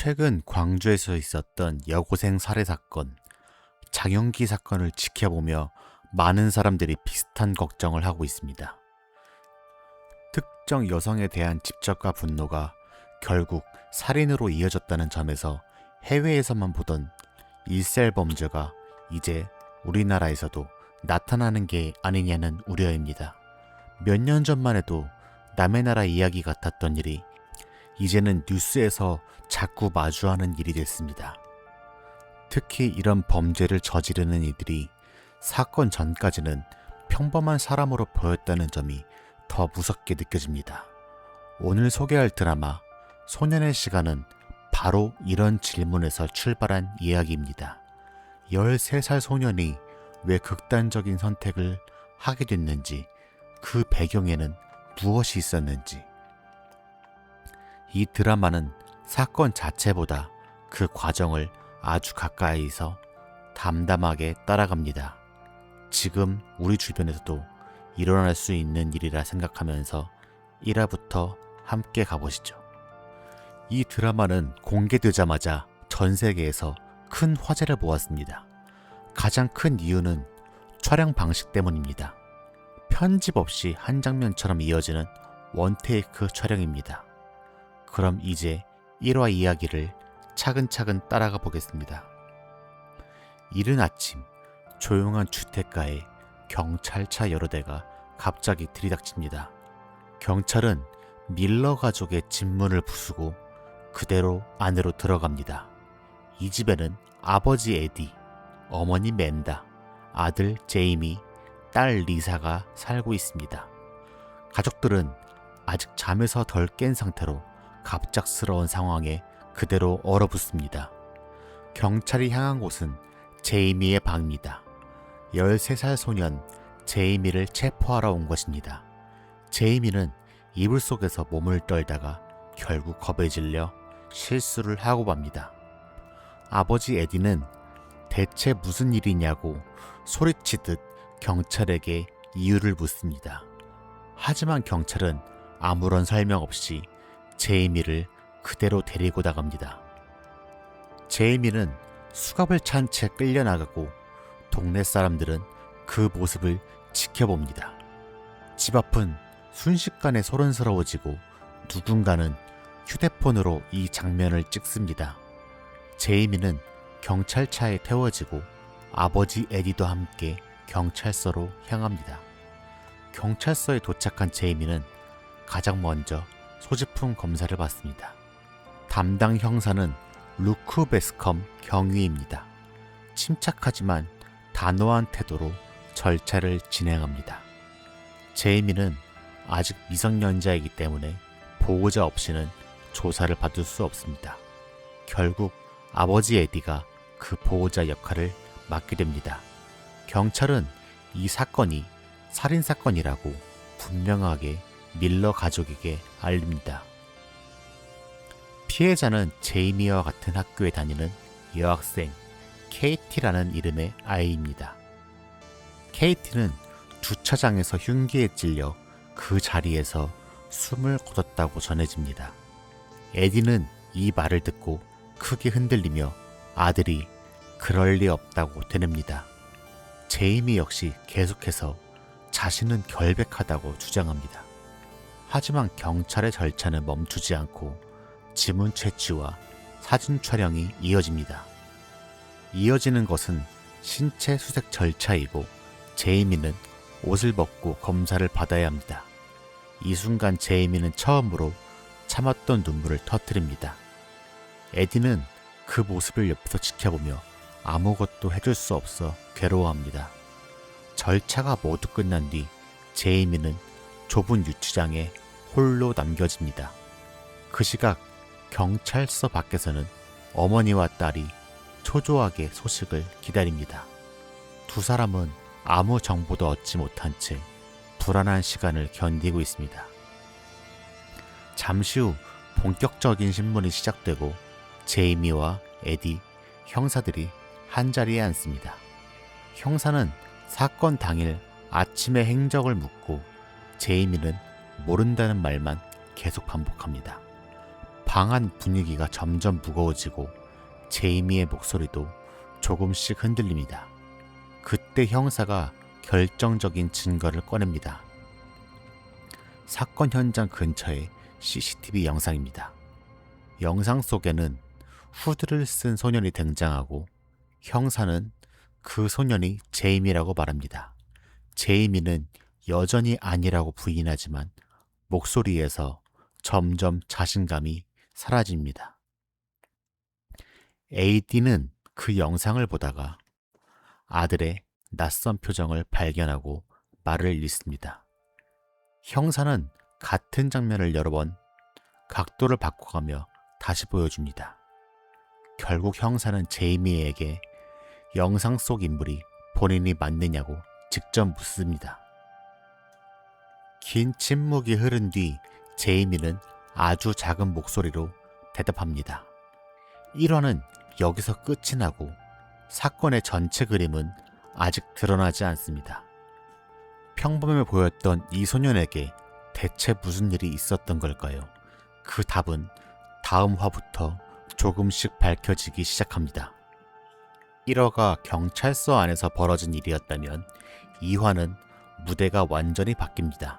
최근 광주에서 있었던 여고생 살해 사건, 장영기 사건을 지켜보며 많은 사람들이 비슷한 걱정을 하고 있습니다. 특정 여성에 대한 집착과 분노가 결국 살인으로 이어졌다는 점에서 해외에서만 보던 일셀 범죄가 이제 우리나라에서도 나타나는 게 아니냐는 우려입니다. 몇 년 전만 해도 남의 나라 이야기 같았던 일이 이제는 뉴스에서 자꾸 마주하는 일이 됐습니다. 특히 이런 범죄를 저지르는 이들이 사건 전까지는 평범한 사람으로 보였다는 점이 더 무섭게 느껴집니다. 오늘 소개할 드라마 소년의 시간은 바로 이런 질문에서 출발한 이야기입니다. 13살 소년이 왜 극단적인 선택을 하게 됐는지, 그 배경에는 무엇이 있었는지. 이 드라마는 사건 자체보다 그 과정을 아주 가까이서 담담하게 따라갑니다. 지금 우리 주변에서도 일어날 수 있는 일이라 생각하면서 1화부터 함께 가보시죠. 이 드라마는 공개되자마자 전 세계에서 큰 화제를 모았습니다. 가장 큰 이유는 촬영 방식 때문입니다. 편집 없이 한 장면처럼 이어지는 원테이크 촬영입니다. 그럼 이제 1화 이야기를 차근차근 따라가 보겠습니다. 이른 아침 조용한 주택가에 경찰차 여러 대가 갑자기 들이닥칩니다. 경찰은 밀러 가족의 집문을 부수고 그대로 안으로 들어갑니다. 이 집에는 아버지 에디, 어머니 맨다, 아들 제이미, 딸 리사가 살고 있습니다. 가족들은 아직 잠에서 덜 깬 상태로 갑작스러운 상황에 그대로 얼어붙습니다. 경찰이 향한 곳은 제이미의 방입니다. 13살 소년 제이미를 체포하러 온 것입니다. 제이미는 이불 속에서 몸을 떨다가 결국 겁에 질려 실수를 하고 맙니다. 아버지 에디는 대체 무슨 일이냐고 소리치듯 경찰에게 이유를 묻습니다. 하지만 경찰은 아무런 설명 없이 제이미를 그대로 데리고 나갑니다. 제이미는 수갑을 찬 채 끌려나가고 동네 사람들은 그 모습을 지켜봅니다. 집 앞은 순식간에 소란스러워지고 누군가는 휴대폰으로 이 장면을 찍습니다. 제이미는 경찰차에 태워지고 아버지 에디도 함께 경찰서로 향합니다. 경찰서에 도착한 제이미는 가장 먼저 소지품 검사를 받습니다. 담당 형사는 루크 베스컴 경위입니다. 침착하지만 단호한 태도로 절차를 진행합니다. 제이미는 아직 미성년자이기 때문에 보호자 없이는 조사를 받을 수 없습니다. 결국 아버지 에디가 그 보호자 역할을 맡게 됩니다. 경찰은 이 사건이 살인사건이라고 분명하게 밀러 가족에게 알립니다. 피해자는 제이미와 같은 학교에 다니는 여학생 케이티라는 이름의 아이입니다. 케이티는 주차장에서 흉기에 찔려 그 자리에서 숨을 거뒀다고 전해집니다. 에디는 이 말을 듣고 크게 흔들리며 아들이 그럴 리 없다고 되뇌입니다. 제이미 역시 계속해서 자신은 결백하다고 주장합니다. 하지만 경찰의 절차는 멈추지 않고 지문 채취와 사진 촬영이 이어집니다. 이어지는 것은 신체 수색 절차이고 제이미는 옷을 벗고 검사를 받아야 합니다. 이 순간 제이미는 처음으로 참았던 눈물을 터뜨립니다. 에디는 그 모습을 옆에서 지켜보며 아무것도 해줄 수 없어 괴로워합니다. 절차가 모두 끝난 뒤 제이미는 좁은 유치장에 홀로 남겨집니다. 그 시각 경찰서 밖에서는 어머니와 딸이 초조하게 소식을 기다립니다. 두 사람은 아무 정보도 얻지 못한 채 불안한 시간을 견디고 있습니다. 잠시 후 본격적인 신문이 시작되고 제이미와 에디, 형사들이 한자리에 앉습니다. 형사는 사건 당일 아침의 행적을 묻고 제이미는 모른다는 말만 계속 반복합니다. 방 안 분위기가 점점 무거워지고 제이미의 목소리도 조금씩 흔들립니다. 그때 형사가 결정적인 증거를 꺼냅니다. 사건 현장 근처의 CCTV 영상입니다. 영상 속에는 후드를 쓴 소년이 등장하고 형사는 그 소년이 제이미라고 말합니다. 제이미는 여전히 아니라고 부인하지만 목소리에서 점점 자신감이 사라집니다. AD는 그 영상을 보다가 아들의 낯선 표정을 발견하고 말을 잃습니다. 형사는 같은 장면을 여러 번 각도를 바꿔가며 다시 보여줍니다. 결국 형사는 제이미에게 영상 속 인물이 본인이 맞느냐고 직접 묻습니다. 긴 침묵이 흐른 뒤 제이미는 아주 작은 목소리로 대답합니다. 1화는 여기서 끝이 나고 사건의 전체 그림은 아직 드러나지 않습니다. 평범해 보였던 이 소년에게 대체 무슨 일이 있었던 걸까요? 그 답은 다음 화부터 조금씩 밝혀지기 시작합니다. 1화가 경찰서 안에서 벌어진 일이었다면 2화는 무대가 완전히 바뀝니다.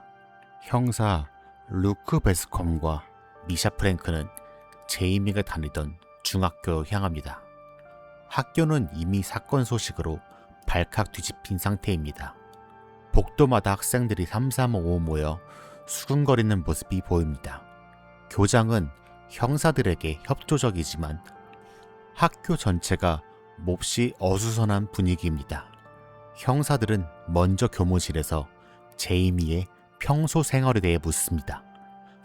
형사 루크 베스컴과 미샤 프랭크는 제이미가 다니던 중학교로 향합니다. 학교는 이미 사건 소식으로 발칵 뒤집힌 상태입니다. 복도마다 학생들이 삼삼오오 모여 수군거리는 모습이 보입니다. 교장은 형사들에게 협조적이지만 학교 전체가 몹시 어수선한 분위기입니다. 형사들은 먼저 교무실에서 제이미의 평소 생활에 대해 묻습니다.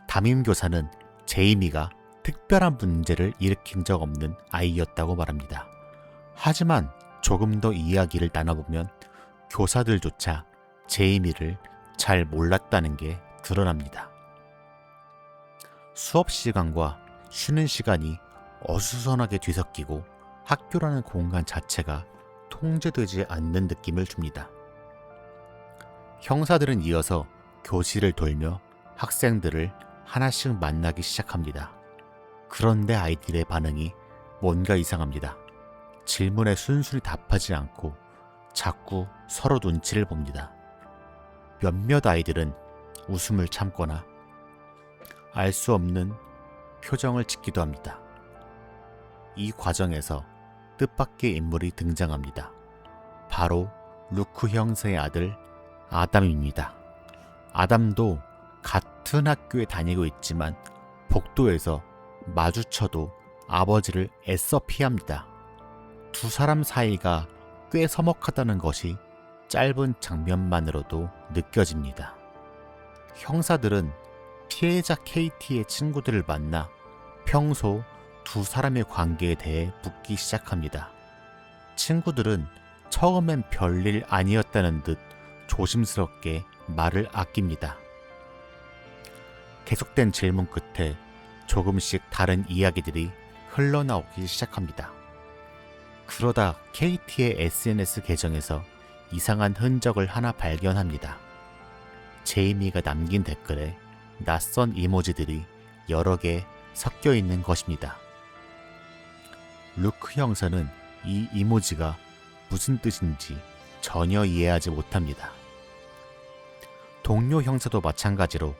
담임교사는 제이미가 특별한 문제를 일으킨 적 없는 아이였다고 말합니다. 하지만 조금 더 이야기를 나눠보면 교사들조차 제이미를 잘 몰랐다는 게 드러납니다. 수업 시간과 쉬는 시간이 어수선하게 뒤섞이고 학교라는 공간 자체가 통제되지 않는 느낌을 줍니다. 형사들은 이어서 교실을 돌며 학생들을 하나씩 만나기 시작합니다. 그런데 아이들의 반응이 뭔가 이상합니다. 질문에 순순히 답하지 않고 자꾸 서로 눈치를 봅니다. 몇몇 아이들은 웃음을 참거나 알 수 없는 표정을 짓기도 합니다. 이 과정에서 뜻밖의 인물이 등장합니다. 바로 루크 형사의 아들 아담입니다. 아담도 같은 학교에 다니고 있지만 복도에서 마주쳐도 아버지를 애써 피합니다. 두 사람 사이가 꽤 서먹하다는 것이 짧은 장면만으로도 느껴집니다. 형사들은 피해자 KT의 친구들을 만나 평소 두 사람의 관계에 대해 묻기 시작합니다. 친구들은 처음엔 별일 아니었다는 듯 조심스럽게 말을 아낍니다. 계속된 질문 끝에 조금씩 다른 이야기들이 흘러나오기 시작합니다. 그러다 KT의 SNS 계정에서 이상한 흔적을 하나 발견합니다. 제이미가 남긴 댓글에 낯선 이모지들이 여러 개 섞여 있는 것입니다. 루크 형사는 이 이모지가 무슨 뜻인지 전혀 이해하지 못합니다. 동료 형사도 마찬가지로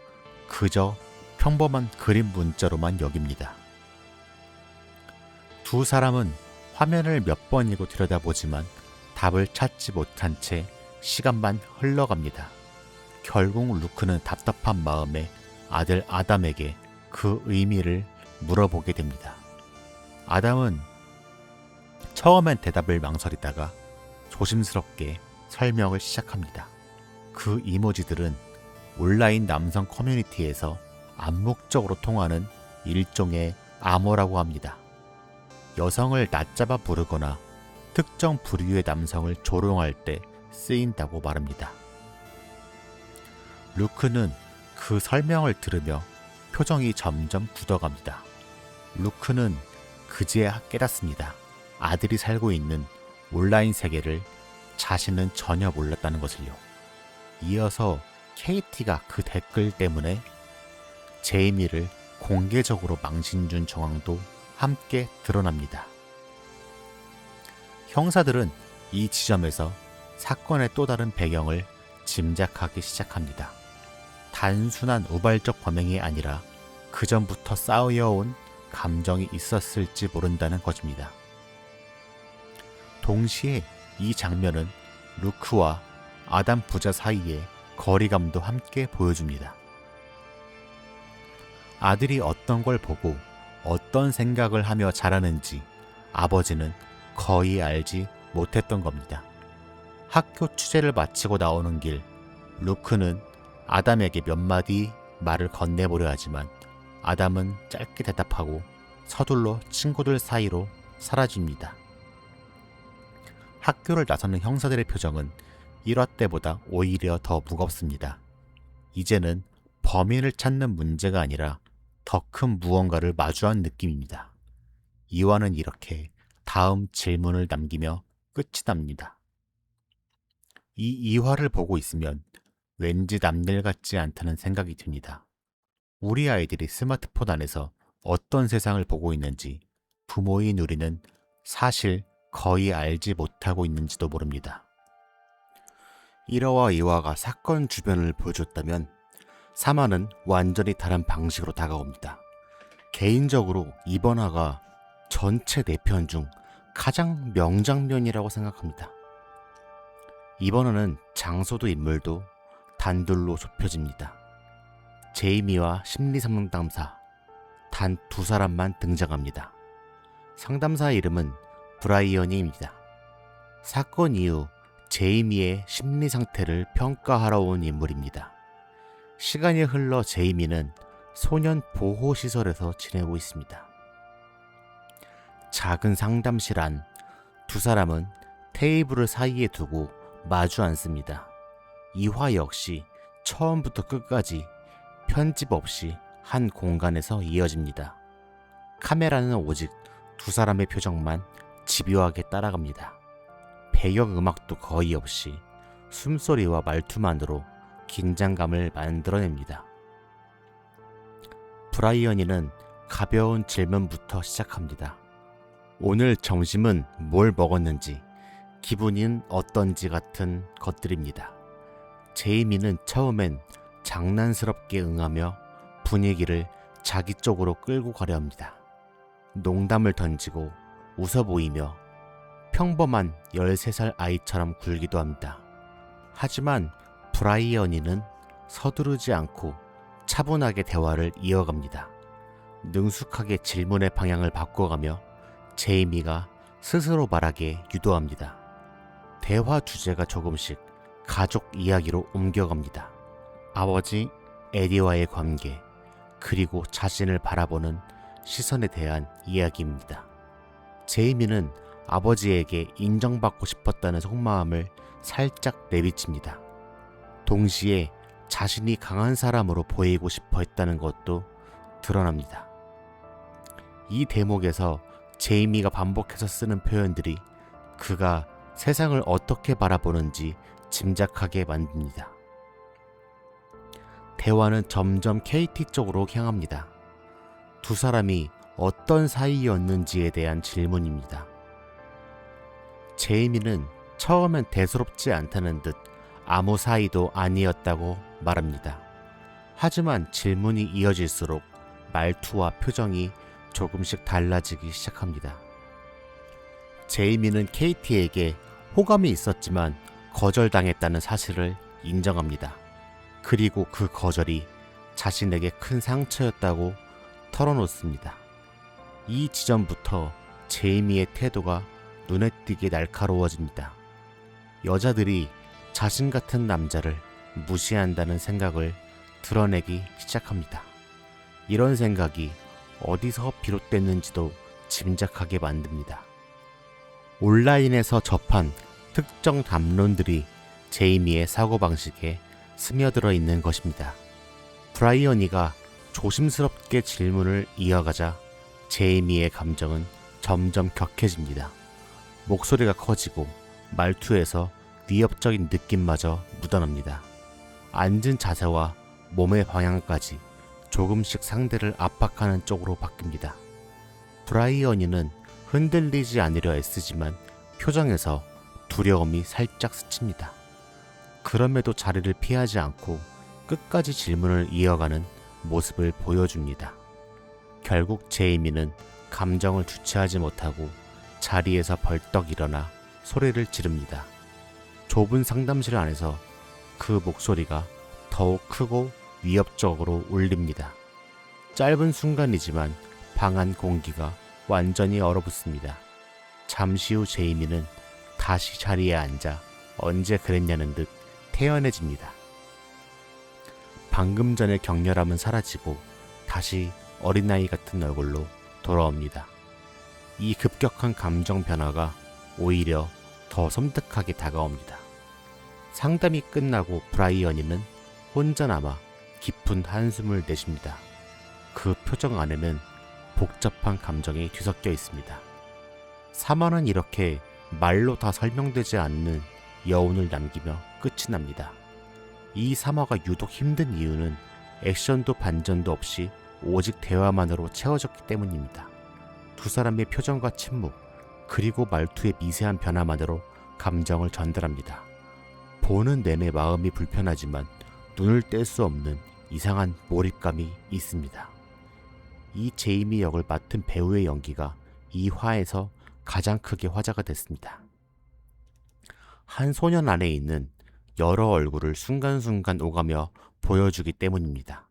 그저 평범한 그림 문자로만 여깁니다. 두 사람은 화면을 몇 번이고 들여다보지만 답을 찾지 못한 채 시간만 흘러갑니다. 결국 루크는 답답한 마음에 아들 아담에게 그 의미를 물어보게 됩니다. 아담은 처음엔 대답을 망설이다가 조심스럽게 설명을 시작합니다. 그 이모지들은 온라인 남성 커뮤니티에서 암묵적으로 통하는 일종의 암호라고 합니다. 여성을 낮잡아 부르거나 특정 부류의 남성을 조롱할 때 쓰인다고 말합니다. 루크는 그 설명을 들으며 표정이 점점 굳어갑니다. 루크는 그제야 깨닫습니다. 아들이 살고 있는 온라인 세계를 자신은 전혀 몰랐다는 것을요. 이어서 KT가 그 댓글 때문에 제이미를 공개적으로 망신 준 정황도 함께 드러납니다. 형사들은 이 지점에서 사건의 또 다른 배경을 짐작하기 시작합니다. 단순한 우발적 범행이 아니라 그전부터 쌓여온 감정이 있었을지 모른다는 것입니다. 동시에 이 장면은 루크와 아담 부자 사이의 거리감도 함께 보여줍니다. 아들이 어떤 걸 보고 어떤 생각을 하며 자라는지 아버지는 거의 알지 못했던 겁니다. 학교 취재를 마치고 나오는 길, 루크는 아담에게 몇 마디 말을 건네보려 하지만 아담은 짧게 대답하고 서둘러 친구들 사이로 사라집니다. 학교를 나서는 형사들의 표정은 1화 때보다 오히려 더 무겁습니다. 이제는 범인을 찾는 문제가 아니라 더 큰 무언가를 마주한 느낌입니다. 2화는 이렇게 다음 질문을 남기며 끝이 납니다. 이 2화를 보고 있으면 왠지 남일 같지 않다는 생각이 듭니다. 우리 아이들이 스마트폰 안에서 어떤 세상을 보고 있는지 부모인 우리는 사실 거의 알지 못하고 있는지도 모릅니다. 1화와 2화가 사건 주변을 보여줬다면 3화는 완전히 다른 방식으로 다가옵니다. 개인적으로 이번 화가 전체 4편 중 가장 명장면이라고 생각합니다. 이번 화는 장소도 인물도 단둘로 좁혀집니다. 제이미와 심리상담사 단 2사람만 등장합니다. 상담사의 이름은 브라이언입니다. 사건 이후 제이미의 심리 상태를 평가하러 온 인물입니다. 시간이 흘러 제이미는 소년 보호시설에서 지내고 있습니다. 작은 상담실 안 2사람은 테이블을 사이에 두고 마주 앉습니다. 이 화 역시 처음부터 끝까지 편집 없이 한 공간에서 이어집니다. 카메라는 오직 2사람의 표정만 집요하게 따라갑니다. 배경음악도 거의 없이 숨소리와 말투만으로 긴장감을 만들어냅니다. 브라이언이는 가벼운 질문부터 시작합니다. 오늘 점심은 뭘 먹었는지, 기분은 어떤지 같은 것들입니다. 제이미는 처음엔 장난스럽게 응하며 분위기를 자기 쪽으로 끌고 가려 합니다. 농담을 던지고 웃어 보이며 평범한 13살 아이처럼 굴기도 합니다. 하지만 브라이언이는 서두르지 않고 차분하게 대화를 이어갑니다. 능숙하게 질문의 방향을 바꿔가며 제이미가 스스로 말하게 유도합니다. 대화 주제가 조금씩 가족 이야기로 옮겨갑니다. 아버지 에디와의 관계, 그리고 자신을 바라보는 시선에 대한 이야기입니다. 제이미는 아버지에게 인정받고 싶었다는 속마음을 살짝 내비칩니다. 동시에 자신이 강한 사람으로 보이고 싶어 했다는 것도 드러납니다. 이 대목에서 제이미가 반복해서 쓰는 표현들이 그가 세상을 어떻게 바라보는지 짐작하게 만듭니다. 대화는 점점 KT 쪽으로 향합니다. 2사람이 어떤 사이였는지에 대한 질문입니다. 제이미는 처음엔 대수롭지 않다는 듯 아무 사이도 아니었다고 말합니다. 하지만 질문이 이어질수록 말투와 표정이 조금씩 달라지기 시작합니다. 제이미는 KT에게 호감이 있었지만 거절당했다는 사실을 인정합니다. 그리고 그 거절이 자신에게 큰 상처였다고 털어놓습니다. 이 지점부터 제이미의 태도가 눈에 띄게 날카로워집니다. 여자들이 자신 같은 남자를 무시한다는 생각을 드러내기 시작합니다. 이런 생각이 어디서 비롯됐는지도 짐작하게 만듭니다. 온라인에서 접한 특정 담론들이 제이미의 사고방식에 스며들어 있는 것입니다. 브라이언이가 조심스럽게 질문을 이어가자 제이미의 감정은 점점 격해집니다. 목소리가 커지고 말투에서 위협적인 느낌마저 묻어납니다. 앉은 자세와 몸의 방향까지 조금씩 상대를 압박하는 쪽으로 바뀝니다. 브라이언이는 흔들리지 않으려 애쓰지만 표정에서 두려움이 살짝 스칩니다. 그럼에도 자리를 피하지 않고 끝까지 질문을 이어가는 모습을 보여줍니다. 결국 제이미는 감정을 주체하지 못하고 자리에서 벌떡 일어나 소리를 지릅니다. 좁은 상담실 안에서 그 목소리가 더욱 크고 위협적으로 울립니다. 짧은 순간이지만 방 안 공기가 완전히 얼어붙습니다. 잠시 후 제이미는 다시 자리에 앉아 언제 그랬냐는 듯 태연해집니다. 방금 전의 격렬함은 사라지고 다시 어린아이 같은 얼굴로 돌아옵니다. 이 급격한 감정 변화가 오히려 더 섬뜩하게 다가옵니다. 상담이 끝나고 브라이언이는 혼자 남아 깊은 한숨을 내쉽니다. 그 표정 안에는 복잡한 감정이 뒤섞여 있습니다. 사마는 이렇게 말로 다 설명되지 않는 여운을 남기며 끝이 납니다. 이 사마가 유독 힘든 이유는 액션도 반전도 없이 오직 대화만으로 채워졌기 때문입니다. 두 사람의 표정과 침묵, 그리고 말투의 미세한 변화만으로 감정을 전달합니다. 보는 내내 마음이 불편하지만 눈을 뗄 수 없는 이상한 몰입감이 있습니다. 이 제이미 역을 맡은 배우의 연기가 이 화에서 가장 크게 화제가 됐습니다. 한 소년 안에 있는 여러 얼굴을 순간순간 오가며 보여주기 때문입니다.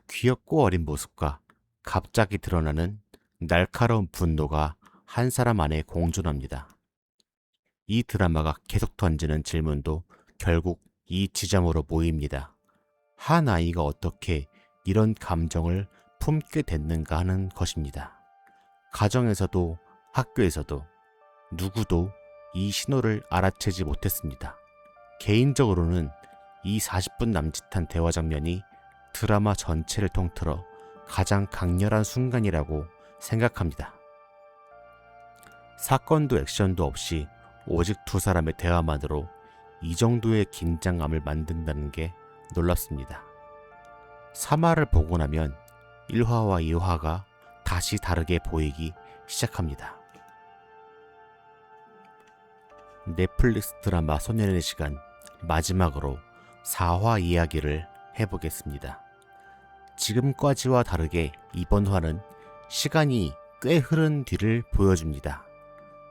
귀엽고 어린 모습과 갑자기 드러나는 날카로운 분노가 한 사람 안에 공존합니다. 이 드라마가 계속 던지는 질문도 결국 이 지점으로 모입니다. 한 아이가 어떻게 이런 감정을 품게 됐는가 하는 것입니다. 가정에서도 학교에서도 누구도 이 신호를 알아채지 못했습니다. 개인적으로는 이 40분 남짓한 대화 장면이 드라마 전체를 통틀어 가장 강렬한 순간이라고 생각합니다. 사건도 액션도 없이 오직 두 사람의 대화만으로 이 정도의 긴장감을 만든다는 게 놀랍습니다. 3화를 보고 나면 1화와 2화가 다시 다르게 보이기 시작합니다. 넷플릭스 드라마 소년의 시간 마지막으로 4화 이야기를 해보겠습니다. 지금까지와 다르게 이번 화는 시간이 꽤 흐른 뒤를 보여줍니다.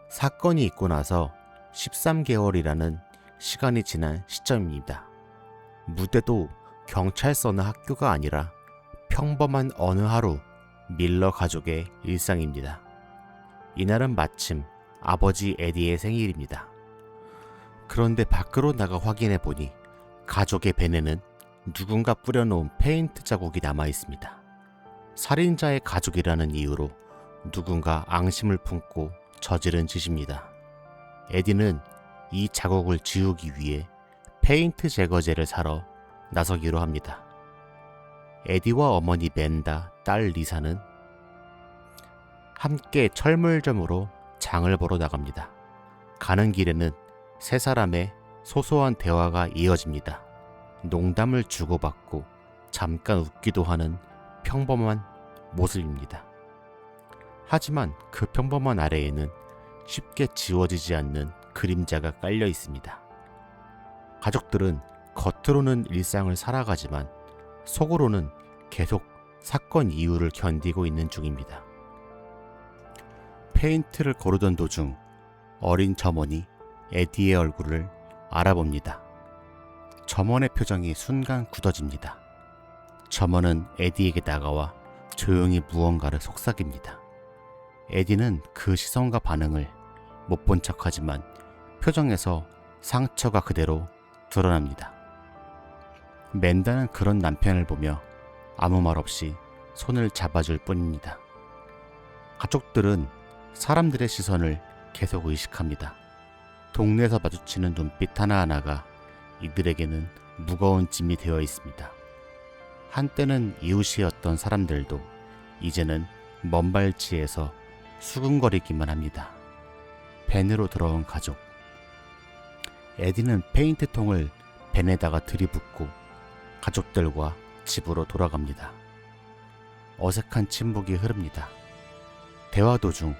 사건이 있고 나서 13개월이라는 시간이 지난 시점입니다. 무대도 경찰서나 학교가 아니라 평범한 어느 하루 밀러 가족의 일상입니다. 이날은 마침 아버지 에디의 생일입니다. 그런데 밖으로 나가 확인해 보니 가족의 벤에는 누군가 뿌려놓은 페인트 자국이 남아 있습니다. 살인자의 가족이라는 이유로 누군가 앙심을 품고 저지른 짓입니다. 에디는 이 자국을 지우기 위해 페인트 제거제를 사러 나서기로 합니다. 에디와 어머니 맨다, 딸 리사는 함께 철물점으로 장을 보러 나갑니다. 가는 길에는 세 사람의 소소한 대화가 이어집니다. 농담을 주고받고 잠깐 웃기도 하는 평범한 모습입니다. 하지만 그 평범한 아래에는 쉽게 지워지지 않는 그림자가 깔려 있습니다. 가족들은 겉으로는 일상을 살아가지만 속으로는 계속 사건 이후를 견디고 있는 중입니다. 페인트를 고르던 도중 어린 점원이 에디의 얼굴을 알아봅니다. 점원의 표정이 순간 굳어집니다. 점원은 에디에게 다가와 조용히 무언가를 속삭입니다. 에디는 그 시선과 반응을 못 본 척하지만 표정에서 상처가 그대로 드러납니다. 맨다는 그런 남편을 보며 아무 말 없이 손을 잡아줄 뿐입니다. 가족들은 사람들의 시선을 계속 의식합니다. 동네에서 마주치는 눈빛 하나하나가 이들에게는 무거운 짐이 되어 있습니다. 한때는 이웃이었던 사람들도 이제는 먼 발치에서 수군거리기만 합니다. 벤으로 들어온 가족. 에디는 페인트통을 벤에다가 들이붓고 가족들과 집으로 돌아갑니다. 어색한 침묵이 흐릅니다. 대화 도중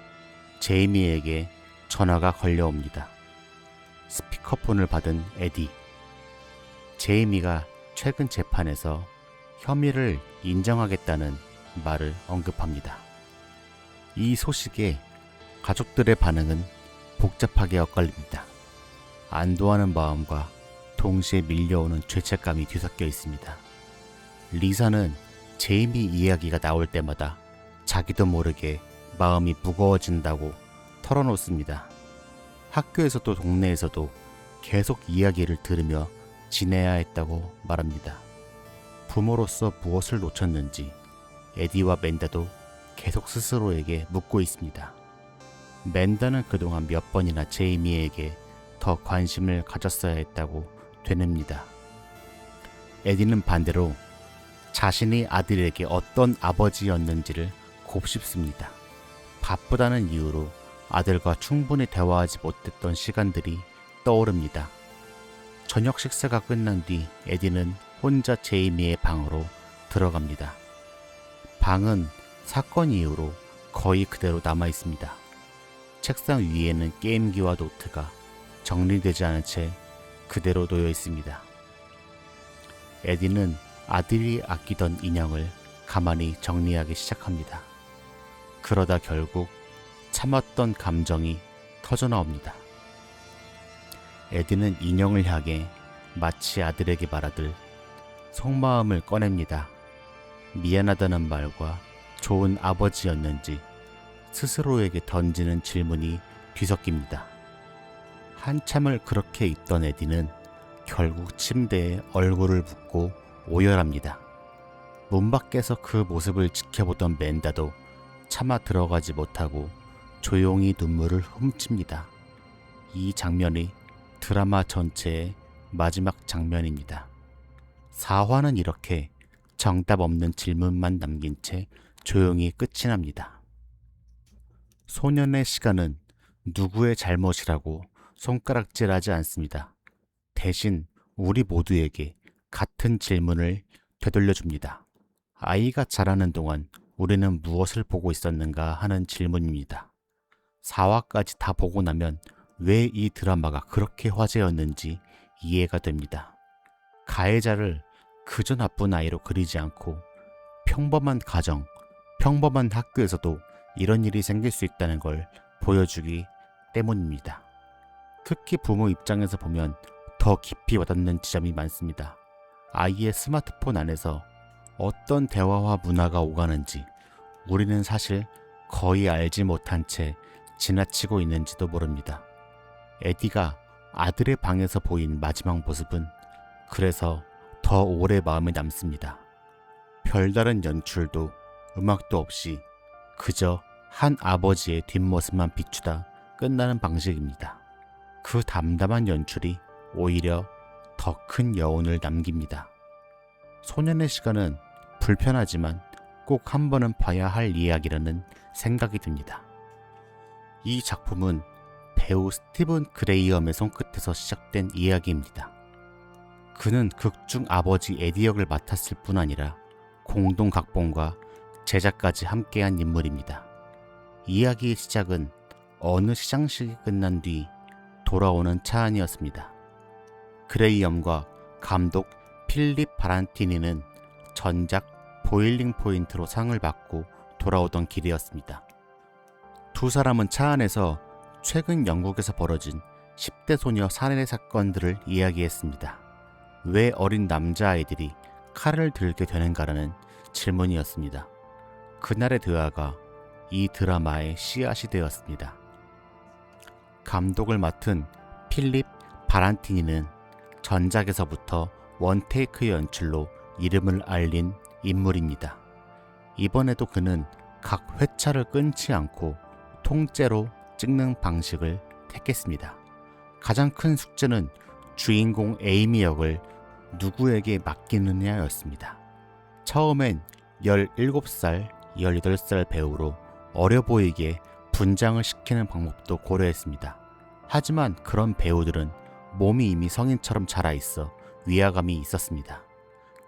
제이미에게 전화가 걸려옵니다. 스피커폰을 받은 에디. 제이미가 최근 재판에서 혐의를 인정하겠다는 말을 언급합니다. 이 소식에 가족들의 반응은 복잡하게 엇갈립니다. 안도하는 마음과 동시에 밀려오는 죄책감이 뒤섞여 있습니다. 리사는 제이미 이야기가 나올 때마다 자기도 모르게 마음이 무거워진다고 털어놓습니다. 학교에서도 동네에서도 계속 이야기를 들으며 지내야 했다고 말합니다. 부모로서 무엇을 놓쳤는지 에디와 맨다도 계속 스스로에게 묻고 있습니다. 맨다는 그동안 몇 번이나 제이미에게 더 관심을 가졌어야 했다고 되뇌입니다. 에디는 반대로 자신이 아들에게 어떤 아버지였는지를 곱씹습니다. 바쁘다는 이유로 아들과 충분히 대화하지 못했던 시간들이 떠오릅니다. 저녁 식사가 끝난 뒤 에디는 혼자 제이미의 방으로 들어갑니다. 방은 사건 이후로 거의 그대로 남아 있습니다. 책상 위에는 게임기와 노트가 정리되지 않은 채 그대로 놓여 있습니다. 에디는 아들이 아끼던 인형을 가만히 정리하기 시작합니다. 그러다 결국 참았던 감정이 터져나옵니다. 에디는 인형을 향해 마치 아들에게 말하듯 속마음을 꺼냅니다. 미안하다는 말과 좋은 아버지였는지 스스로에게 던지는 질문이 뒤섞입니다. 한참을 그렇게 있던 에디는 결국 침대에 얼굴을 붓고 오열합니다. 문 밖에서 그 모습을 지켜보던 맨다도 차마 들어가지 못하고 조용히 눈물을 훔칩니다. 이 장면이 드라마 전체의 마지막 장면입니다. 4화는 이렇게 정답 없는 질문만 남긴 채 조용히 끝이 납니다. 소년의 시간은 누구의 잘못이라고 손가락질하지 않습니다. 대신 우리 모두에게 같은 질문을 되돌려줍니다. 아이가 자라는 동안 우리는 무엇을 보고 있었는가 하는 질문입니다. 4화까지 다 보고 나면 왜 이 드라마가 그렇게 화제였는지 이해가 됩니다. 가해자를 그저 나쁜 아이로 그리지 않고 평범한 가정, 평범한 학교에서도 이런 일이 생길 수 있다는 걸 보여주기 때문입니다. 특히 부모 입장에서 보면 더 깊이 와닿는 지점이 많습니다. 아이의 스마트폰 안에서 어떤 대화와 문화가 오가는지 우리는 사실 거의 알지 못한 채 지나치고 있는지도 모릅니다. 에디가 아들의 방에서 보인 마지막 모습은 그래서 더 오래 마음에 남습니다. 별다른 연출도 음악도 없이 그저 한 아버지의 뒷모습만 비추다 끝나는 방식입니다. 그 담담한 연출이 오히려 더 큰 여운을 남깁니다. 소년의 시간은 불편하지만 꼭 한 번은 봐야 할 이야기라는 생각이 듭니다. 이 작품은 배우 스티븐 그레이엄의 손끝에서 시작된 이야기입니다. 그는 극중 아버지 에디 역을 맡았을 뿐 아니라 공동 각본과 제작까지 함께한 인물입니다. 이야기의 시작은 어느 시상식이 끝난 뒤 돌아오는 차 안이었습니다. 그레이엄과 감독 필립 바란티니는 전작 보일링 포인트로 상을 받고 돌아오던 길이었습니다. 두 사람은 차 안에서 최근 영국에서 벌어진 10대 소녀 살해 사건들을 이야기했습니다. 왜 어린 남자아이들이 칼을 들게 되는가라는 질문이었습니다. 그날의 대화가 이 드라마의 씨앗이 되었습니다. 감독을 맡은 필립 바란티니는 전작에서부터 원테이크 연출로 이름을 알린 인물입니다. 이번에도 그는 각 회차를 끊지 않고 통째로 찍는 방식을 택했습니다. 가장 큰 숙제는 주인공 에이미 역을 누구에게 맡기느냐였습니다. 처음엔 17살, 18살 배우로 어려 보이게 분장을 시키는 방법도 고려했습니다. 하지만 그런 배우들은 몸이 이미 성인처럼 자라있어 위화감이 있었습니다.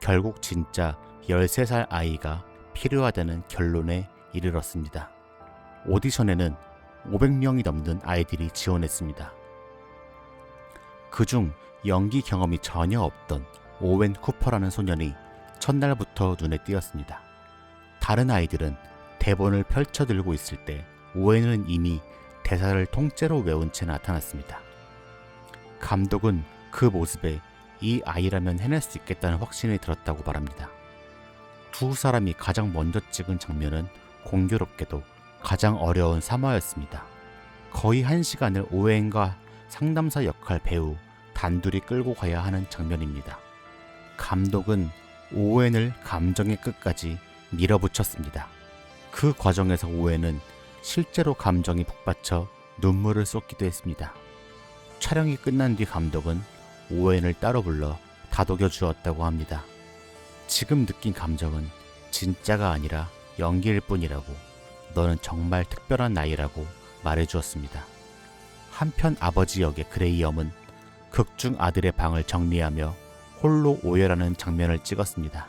결국 진짜 13살 아이가 필요하다는 결론에 이르렀습니다. 오디션에는 500명이 넘는 아이들이 지원했습니다. 그중 연기 경험이 전혀 없던 오웬 쿠퍼라는 소년이 첫날부터 눈에 띄었습니다. 다른 아이들은 대본을 펼쳐들고 있을 때 오웬은 이미 대사를 통째로 외운 채 나타났습니다. 감독은 그 모습에 이 아이라면 해낼 수 있겠다는 확신이 들었다고 말합니다. 두 사람이 가장 먼저 찍은 장면은 공교롭게도 가장 어려운 3화였습니다. 거의 1시간을 오웬과 상담사 역할 배우 단둘이 끌고 가야 하는 장면입니다. 감독은 오웬을 감정의 끝까지 밀어붙였습니다. 그 과정에서 오웬은 실제로 감정이 북받쳐 눈물을 쏟기도 했습니다. 촬영이 끝난 뒤 감독은 오웬을 따로 불러 다독여 주었다고 합니다. 지금 느낀 감정은 진짜가 아니라 연기일 뿐이라고, 너는 정말 특별한 나이라고 말해주었습니다. 한편 아버지 역의 그레이엄은 극중 아들의 방을 정리하며 홀로 오열하는 장면을 찍었습니다.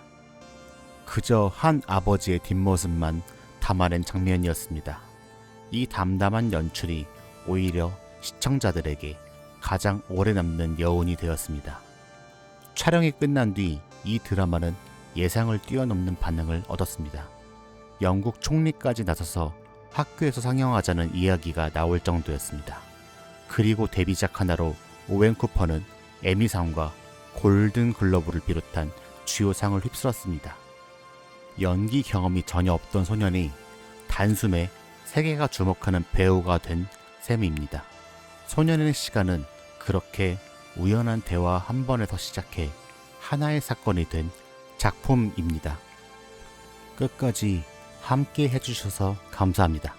그저 한 아버지의 뒷모습만 담아낸 장면이었습니다. 이 담담한 연출이 오히려 시청자들에게 가장 오래 남는 여운이 되었습니다. 촬영이 끝난 뒤 이 드라마는 예상을 뛰어넘는 반응을 얻었습니다. 영국 총리까지 나서서 학교에서 상영하자는 이야기가 나올 정도였습니다. 그리고 데뷔작 하나로 오웬 쿠퍼는 에미상과 골든 글러브를 비롯한 주요 상을 휩쓸었습니다. 연기 경험이 전혀 없던 소년이 단숨에 세계가 주목하는 배우가 된 셈입니다. 소년의 시간은 그렇게 우연한 대화 한 번에서 시작해 하나의 사건이 된 작품입니다. 끝까지 함께 해주셔서 감사합니다.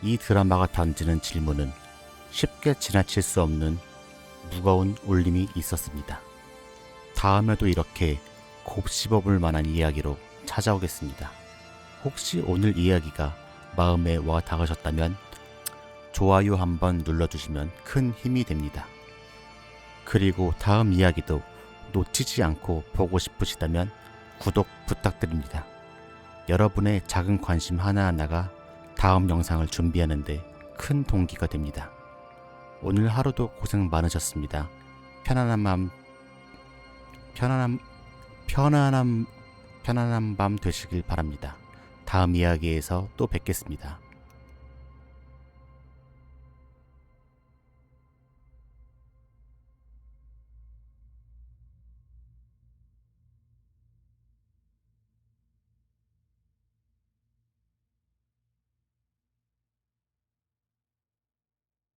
이 드라마가 던지는 질문은 쉽게 지나칠 수 없는 무거운 울림이 있었습니다. 다음에도 이렇게 곱씹어볼 만한 이야기로 찾아오겠습니다. 혹시 오늘 이야기가 마음에 와 닿으셨다면 좋아요 한번 눌러주시면 큰 힘이 됩니다. 그리고 다음 이야기도 놓치지 않고 보고 싶으시다면 구독 부탁드립니다. 여러분의 작은 관심 하나하나가 다음 영상을 준비하는데 큰 동기가 됩니다. 오늘 하루도 고생 많으셨습니다. 편안한 밤 되시길 바랍니다. 다음 이야기에서 또 뵙겠습니다.